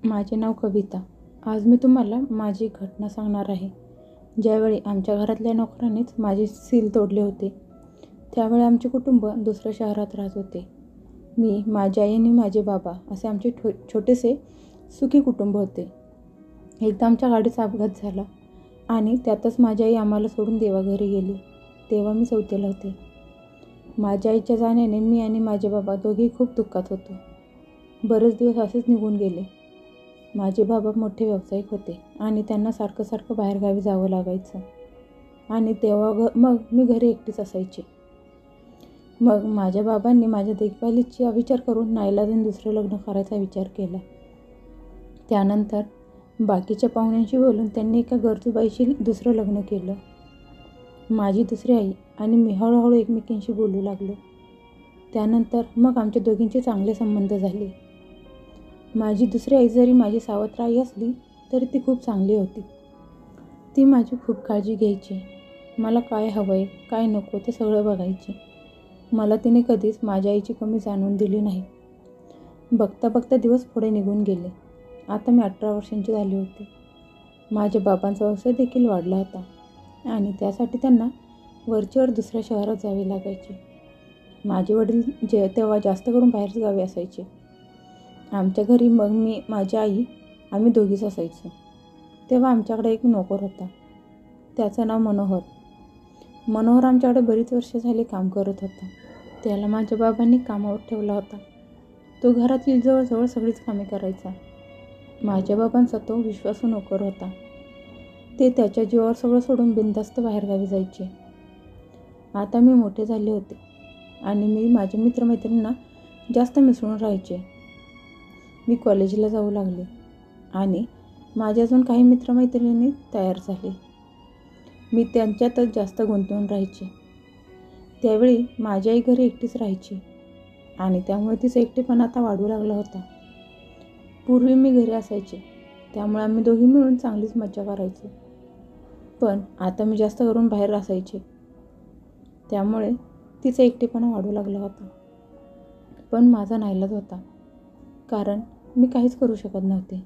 माझे नाव कविता. आज मी तुम्हाला माझी घटना सांगणार आहे. ज्यावेळी आमच्या घरातल्या नोकरानेच माझे सील तोडले होते, त्यावेळी आमचे कुटुंब दुसऱ्या शहरात राहत होते. मी, माझी आई आणि माझे बाबा असे आमचे छोटेसे सुखी कुटुंब होते. एकदा आमच्या गाडीचा अपघात झाला आणि त्यातच माझी आई आम्हाला सोडून देवाघरी गेली. तेव्हा मी 4थीला होते. माझ्या आईच्या जाण्याने मी आणि माझे बाबा दोघेही खूप दुःखात होतो. बरेच दिवस असेच निघून गेले. माझे बाबा मोठे व्यावसायिक होते आणि त्यांना सारखं बाहेरगावी जावं लागायचं आणि तेव्हा मग मी घरी एकटीच असायचे. मग माझ्या बाबांनी माझ्या देखभालीचा विचार करून नाईलाजाने दुसरं लग्न करायचा विचार केला. त्यानंतर बाकीच्या पाहुण्यांशी बोलून त्यांनी एका गरजू बाईशी दुसरं लग्न केलं. माझी दुसरी आई आणि मी हळूहळू एकमेकींशी बोलू लागलो. त्यानंतर मग आमच्या दोघींचे चांगले संबंध झाले. माझी दुसरी आई जरी माझी सावत्र आई असली तरी ती खूप चांगली होती. ती माझी खूप काळजी घ्यायची. मला काय हवंय, काय नको ते सगळं बघायची. मला तिने कधीच माझ्या आईची कमी जाणवून दिली नाही. बघता बघता दिवस पुढे निघून गेले. आता मी 18 वर्षांची झाली होती. माझ्या बाबांचा व्यवसाय देखील वाढला होता आणि त्यासाठी त्यांना वरचेवर दुसऱ्या शहरात जावे लागायचे. माझे वडील तेव्हा जास्त करून बाहेरच गावी असायचे. आमच्या घरी मग मी, माझी आई, आम्ही दोघीच असायचो. तेव्हा आमच्याकडे एक नोकर होता. त्याचं नाव मनोहर. मनोहर आमच्याकडे बरीच वर्ष झाली काम करत होता. त्याला माझ्या बाबांनी कामावर ठेवला होता. तो घरातील जवळजवळ सगळीच कामे करायचा. माझ्या बाबांचा तो विश्वासू नोकर होता. ते त्याच्या जीवावर सगळं सोडून बिनधास्त बाहेरगावी जायचे. आता मी मोठे झाले होते आणि मी माझ्या मित्रमैत्रिणींना जास्त मिसळून राहायचे. मी कॉलेजला जाऊ लागले आणि माझे अजून काही मित्रमैत्रिणी तयार झाले. मी त्यांच्यातच जास्त गुंतवून राहायचे. त्यावेळी माझी आई घरी एकटीच राहायची आणि त्यामुळे तिचा एकटेपणा आता वाढू लागला होता. पूर्वी मी घरी असायचे त्यामुळे आम्ही दोघी मिळून चांगलीच मजा करायचो. पण आता मी जास्त करून बाहेर असायचे त्यामुळे तिचा एकटेपणा वाढू लागला होता. पण माझा नाईलाज होता, कारण मी काहीच करू शकत नव्हते.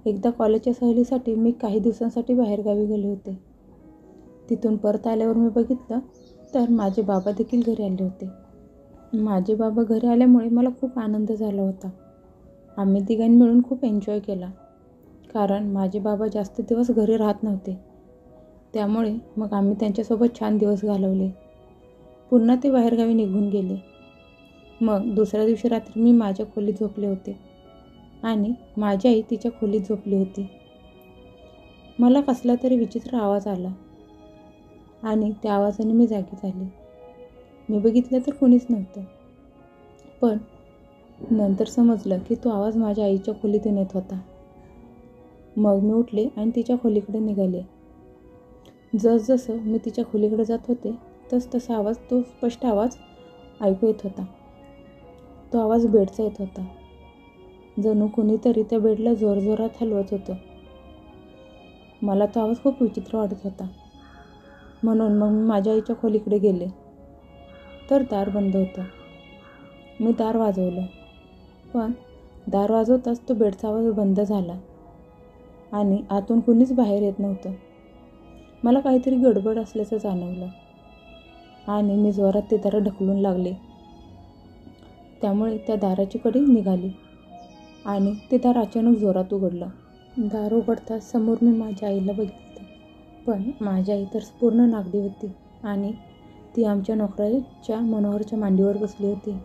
एकदा कॉलेजच्या सहलीसाठी मी काही दिवसांसाठी बाहेरगावी गेले होते. तिथून परत आल्यावर मी बघितलं तर माझे बाबा देखील घरी आले होते. माझे बाबा घरी आल्यामुळे मला खूप आनंद झाला होता. आम्ही तिघांनी मिळून खूप एन्जॉय केला, कारण माझे बाबा जास्त दिवस घरी राहत नव्हते. त्यामुळे मग आम्ही त्यांच्यासोबत छान दिवस घालवले. पुन्हा ते बाहेरगावी निघून गेले. मग दुसऱ्या दिवशी रात्री मी माझ्या खोलीत झोपले होते आणि माझी आई तिच्या खोलीत झोपली होती. मला कसला तरी विचित्र आवाज आला आणि त्या आवाजाने मी जागी झाले. मी बघितलं तर कोणीच नव्हतं. पण नंतर समजलं की तो आवाज माझ्या आईच्या खोलीतून येत होता. मग मी उठले आणि तिच्या खोलीकडे निघाले. जसजसं मी तिच्या खोलीकडे जात होते तसा आवाज, तो स्पष्ट आवाज ऐकू येत होता. तो आवाज बेडचा येत होता. जणू कुणीतरी त्या बेडला जोरजोरात हलवत होतं. मला तो आवाज खूप विचित्र वाटत होता. म्हणून मग मी माझ्या आईच्या खोलीकडे गेले तर दार बंद होतं. मी दार वाजवलं, पण दार वाजवताच तो बेडचा आवाज बंद झाला आणि आतून कुणीच बाहेर येत नव्हतं. मला काहीतरी गडबड असल्याचं जाणवलं आणि मी जोरात ते दार ढकलून लागले. त्यामुळे त्या दाराची कडी निघाली आणि ते दार अचानक जोरात उघडलं. दार उघडताच समोर मी माझ्या आईला बघितलं. पण माझी आई तर पूर्ण नागडी होती आणि ती आमच्या नोकराच्या मनोहरच्या मांडीवर बसली होती.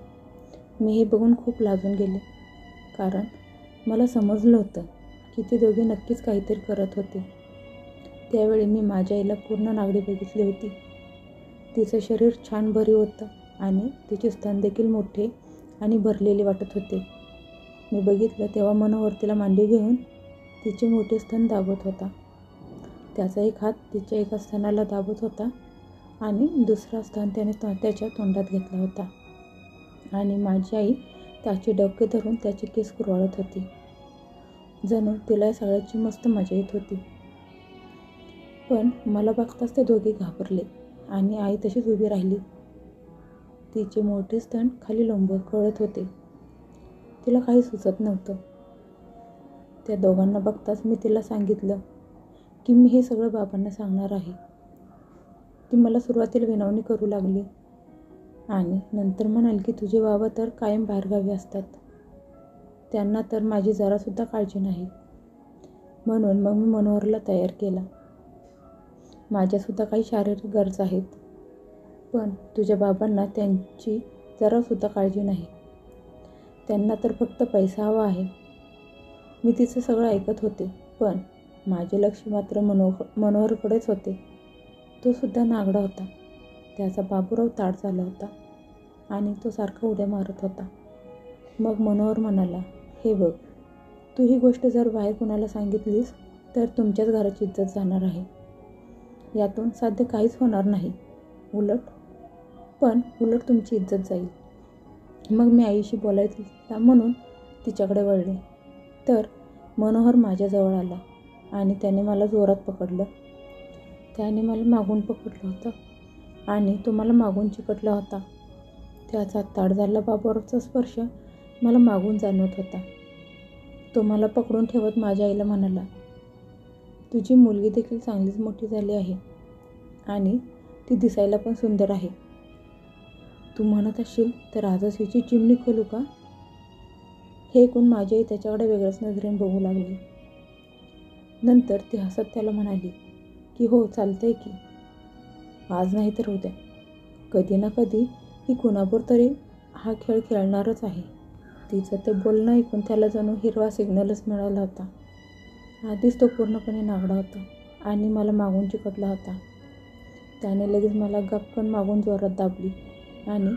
मी हे बघून खूप लाजून गेले, कारण मला समजलं होतं की ते दोघे नक्कीच काहीतरी करत होते. त्यावेळी मी माझ्या आईला पूर्ण नागडी बघितली होती. तिचं शरीर छान भरीव होतं आणि तिचे स्तन देखील मोठे आणि भरलेले वाटत होते. मी बघितलं तेव्हा मनोहर तिला मांडी घेऊन तिचे मोठे स्तन दाबत होता. त्याचा एक हात तिच्या एका स्तनाला दाबत होता आणि दुसरा स्तन त्याने त्याच्या तोंडात घेतला होता आणि माझी आई त्याचे डोके धरून त्याचे केस कुरवाळत होती. जणू तिला या सगळ्याची मस्त मजा येत होती. पण मला बघताच ते दोघे घाबरले आणि आई तशीच उभी राहिली. तिचे मोठे स्तन खाली लोंबकळत होते. तिला काही सुचत नव्हतं. त्या दोघांना बघताच मी तिला सांगितलं की मी हे सगळं बाबांना सांगणार आहे. ती मला सुरुवातीला विनवणी करू लागली आणि नंतर म्हणाली की तुझे बाबा तर कायम बाहेरगावी असतात, त्यांना तर माझी जरासुद्धा काळजी नाही. म्हणून मग मी मनोहरला तयार केला. माझ्यासुद्धा काही शारीरिक गरजा आहेत, पण तुझ्या बाबांना त्यांची जरासुद्धा काळजी नाही. त्यांना तर फक्त पैसा हवा आहे. मी तिचं सगळं ऐकत होते, पण माझे लक्ष मात्र मनोहरकडेच होते. तो सुद्धा नागडा होता. त्याचा बाबूराव ताठ झाला होता आणि तो सारखा उड्या मारत होता. मग मनोहर म्हणाला, हे बघ, तू ही गोष्ट जर बाहेर कुणाला सांगितलीस तर तुमच्याच घराची इज्जत जाणार आहे. यातून साध्य काहीच होणार नाही, उलट तुमची इज्जत जाईल. मग मी आईशी बोलायला म्हणून तिच्याकडे वळले, तर मनोहर माझ्याजवळ आला आणि त्याने मला जोरात पकडलं. त्याने मला मागून पकडलं होतं आणि तो मला मागून चिकटला होता. त्याचा ताठ झालेला बाबूरावचा स्पर्श मला मागून जाणवत होता. तो मला पकडून ठेवत माझ्या आईला म्हणाला, तुझी मुलगी देखील चांगलीच मोठी झाली आहे आणि ती दिसायला पण सुंदर आहे. तू म्हणत असशील तर आजच हिची चिमणी खोलू का? हे ऐकून माझी आई त्याच्याकडे वेगळ्याच नजरेने बघू लागली. नंतर ती हसत त्याला म्हणाली की हो, चालतंय की. आज नाही तर उद्या, कधी ना कधी ही कुणाबरोबर तरी हा खेळ खेळणारच आहे. तिचं ते बोलणं ऐकून त्याला जणू हिरवा सिग्नलच मिळाला होता. आधीच तो पूर्णपणे नागडा होता आणि मला मागून चिकटला होता. त्याने लगेच मला गपकन मागून जोरात दाबली आणि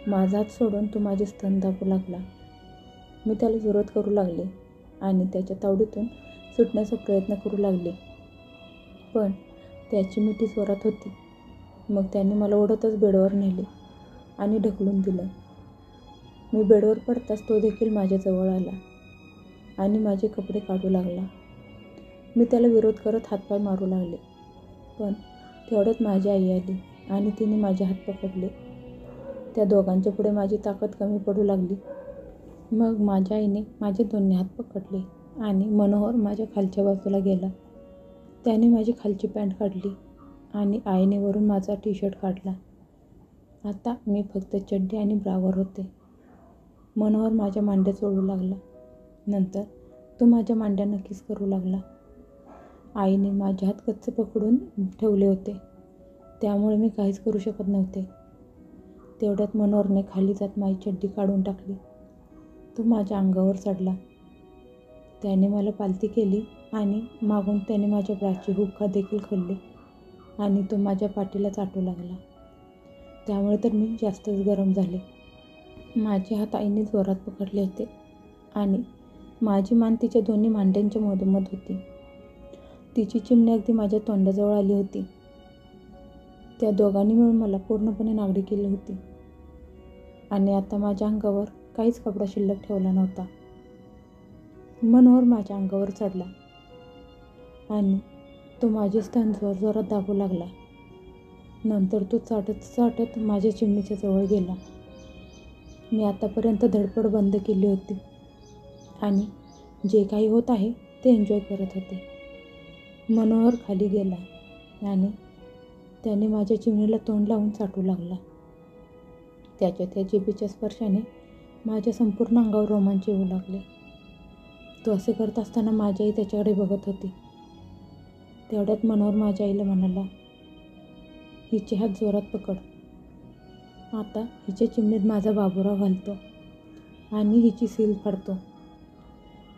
माझा हात सोडून तो माझे स्तन दाबू लागला. मी त्याला विरोध करू लागले आणि त्याच्या तावडीतून सुटण्याचा प्रयत्न करू लागले, पण त्याची मिठी जोरात होती. मग त्याने मला ओढतच बेडवर नेले आणि ढकलून दिलं. मी बेडवर पडताच तो देखील माझ्याजवळ आला आणि माझे कपडे काढू लागला. मी त्याला विरोध करत हातपाय मारू लागले, पण तेवढ्यात माझी आई आली आणि तिने माझे हात पकडले. त्या दोघांच्या पुढे माझी ताकद कमी पडू लागली. मग माझ्या आईने माझे दोन्ही हात पकडले आणि मनोहर माझ्या खालच्या बाजूला गेला. त्याने माझी खालची पॅन्ट काढली आणि आईने वरून माझा टी-शर्ट काढला. आता मी फक्त चड्डी आणि ब्रावर होते. मनोहर माझ्या मांड्या चोळू लागला. नंतर तो माझ्या मांड्यांना किस करू लागला. आईने माझे हात गच्च पकडून ठेवले होते, त्यामुळे मी काहीच करू शकत नव्हते. तेवढ्यात मनोहरने खाली जात माझी चड्डी काढून टाकली. तो माझ्या अंगावर चढला. त्याने मला पालती केली आणि मागून त्याने माझ्या ब्राची हुक्का देखील खोलली आणि तो माझ्या पाठीला चाटू लागला. त्यामुळे तर मी जास्तच गरम झाले. माझे हात आईने जोरात पकडले होते आणि माझी मान तिच्या दोन्ही मांड्यांच्या मधोमध होती. तिची चिमणी अगदी माझ्या तोंडाजवळ आली होती. त्या दोघांनी मिळून मला पूर्णपणे नागडी केली होती आणि आता माझ्या अंगावर काहीच कपडा शिल्लक ठेवला नव्हता. मनोहर माझ्या अंगावर चढला आणि तो माझे स्तन जोरात दाबू लागला. नंतर तो चाटत चाटत माझ्या चिमणीच्या जवळ गेला. मी आतापर्यंत धडपड बंद केली होती आणि जे काही होत आहे ते एन्जॉय करत होते. मनोहर खाली गेला आणि त्याने माझ्या चिमणीला तोंड लावून चाटू लागला. त्याच्या त्या जिभेच्या स्पर्शाने माझ्या संपूर्ण अंगावर रोमांच येऊ लागले. तो असे करत असताना माझी आई त्याच्याकडे बघत होती. तेवढ्यात मनोहर माझ्या आईला म्हणाला, हिचे हात जोरात पकड. आता हिच्या चिमणीत माझा बाबूराव घालतो आणि हिची सील फाडतो.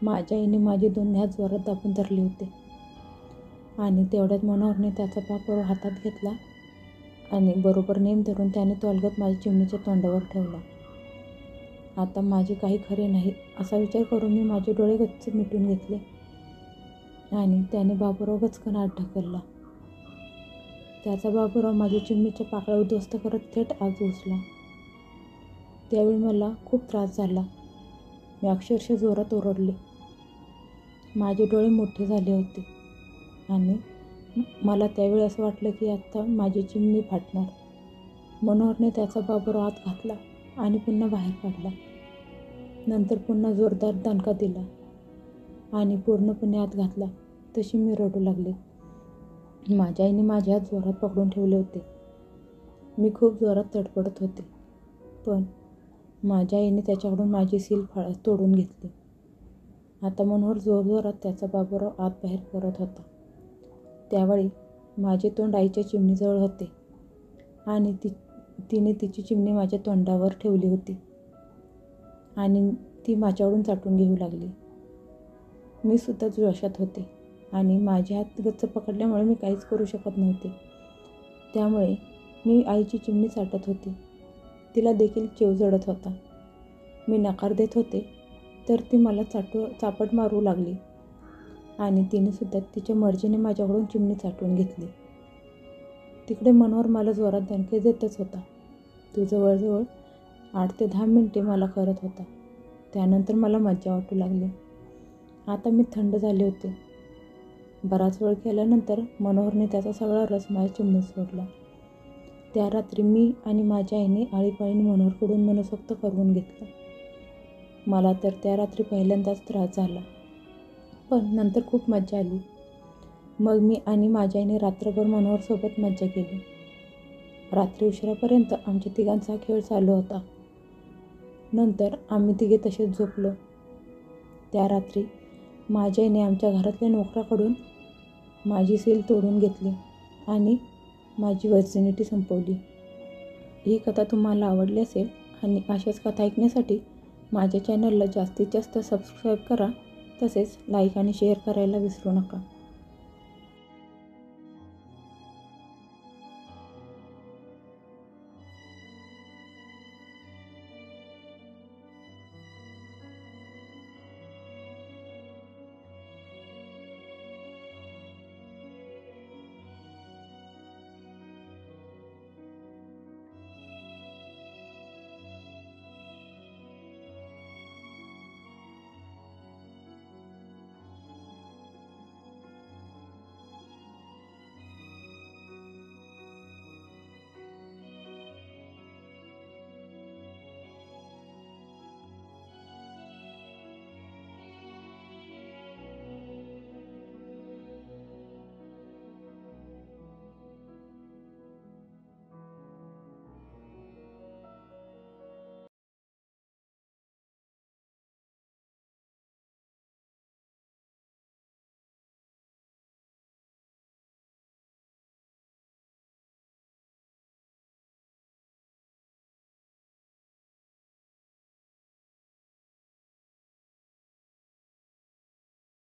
माझ्या आईने माझे दोन्ही हात जोरात दाबून धरले होते आणि तेवढ्यात मनोहरने त्याचा बाबूराव हातात घेतला आणि बरोबर नेम धरून त्याने तो अलगद माझ्या चिमणीच्या तोंडावर ठेवला. आता माझे काही खरे नाही असा विचार करून मी माझे डोळे गच्च मिटून घेतले आणि त्याने बाबूराव गचकन आत ढकलला. त्याचा बाबूराव माझ्या चिमणीच्या पाकळ्या उद्ध्वस्त करत थेट आत घुसला. त्यावेळी मला खूप त्रास झाला. मी अक्षरशः जोरात ओरडले. माझे डोळे मोठे झाले होते आणि मला त्यावेळी असं वाटलं की आता माझी चिमणी फाटणार. मनोहरने त्याचा बाबूराव आत घातला आणि पुन्हा बाहेर काढला. नंतर पुन्हा जोरदार दणका दिला आणि पूर्णपणे आत घातला तशी मी रडू लागले. माझ्या आईने माझे हात जोरात पकडून ठेवले होते. मी खूप जोरात तडफडत होते, पण माझ्या आईने त्याच्याकडून माझी सील तोडून घेतली. आता मनोहर जोरजोरात त्याचा बाबूराव आत बाहेर करत होता. त्यावेळी माझे तोंड आईच्या चिमणीजवळ होते आणि तिने तिची चिमणी माझ्या तोंडावर ठेवली होती आणि ती माझ्याकडून चाटून घेऊ लागली. मी सुद्धा जोशात होते आणि माझे हात गच्च पकडल्यामुळे मी काहीच करू शकत नव्हते. त्यामुळे मी आईची चिमणी चाटत होती. तिला देखील चीव जडत होता. मी नकार देत होते तर ती मला चापट मारू लागली आणि तिने सुद्धा तिच्या मर्जीने माझ्याकडून चिमणी चाटून घेतली. तिकडे मनोहर मला जोरात दणके देतच होता. तो जवळजवळ 8 ते 10 मिनिटे मला करत होता. त्यानंतर मला मज्जा वाटू लागली. आता मी थंड झाले होते. बराच वेळ केल्यानंतर मनोहरने त्याचा सगळा रस माझ्या चिमणीत सोडला. त्या रात्री मी आणि माझ्या आईने आळीपाळीने मनोहरकडून मनसोक्त करवून घेतलं. मला तर त्या रात्री पहिल्यांदाच त्रास झाला, पण नंतर खूप मज्जा आली. मग मी आणि माझ्या आईने रात्रभर मनोहरसोबत मज्जा केली. रात्री उशिरापर्यंत आमच्या तिघांचा खेळ चालू होता. नंतर आम्ही तिघे तसेच झोपलो. त्या रात्री माझ्या आईने आमच्या घरातल्या नोकराकडून माझी सील तोडून घेतली आणि माझी व्हर्जिनिटी संपवली. ही कथा तुम्हाला आवडली असेल आणि अशाच कथा ऐकण्यासाठी माझ्या चॅनलला जास्तीत जास्त सबस्क्राईब करा. तसेच लाईक आणि शेअर करायला विसरू नका.